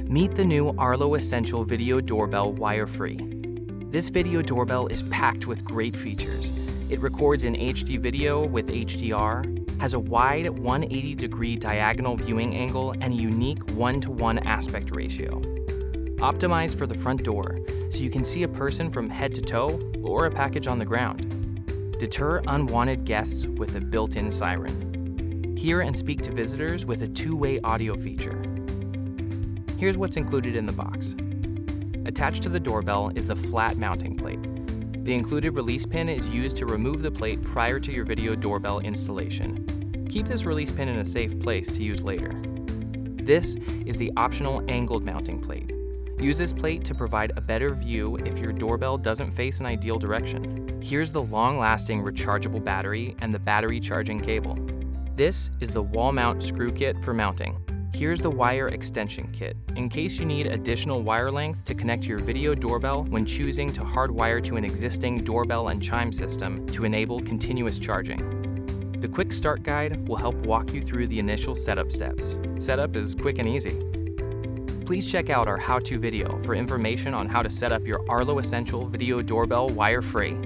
Meet the new Arlo Essential Video Doorbell wire-free. This video doorbell is packed with great features. It records in HD video with HDR, has a wide 180-degree diagonal viewing angle, and a unique 1:1 aspect ratio. Optimized for the front door, so you can see a person from head to toe or a package on the ground. Deter unwanted guests with a built-in siren. Hear and speak to visitors with a two-way audio feature. Here's what's included in the box. Attached to the doorbell is the flat mounting plate. The included release pin is used to remove the plate prior to your video doorbell installation. Keep this release pin in a safe place to use later. This is the optional angled mounting plate. Use this plate to provide a better view if your doorbell doesn't face an ideal direction. Here's the long-lasting rechargeable battery and the battery charging cable. This is the wall mount screw kit for mounting. Here's the wire extension kit, in case you need additional wire length to connect your video doorbell when choosing to hardwire to an existing doorbell and chime system to enable continuous charging. The quick start guide will help walk you through the initial setup steps. Setup is quick and easy. Please check out our how-to video for information on how to set up your Arlo Essential Video Doorbell wire-free.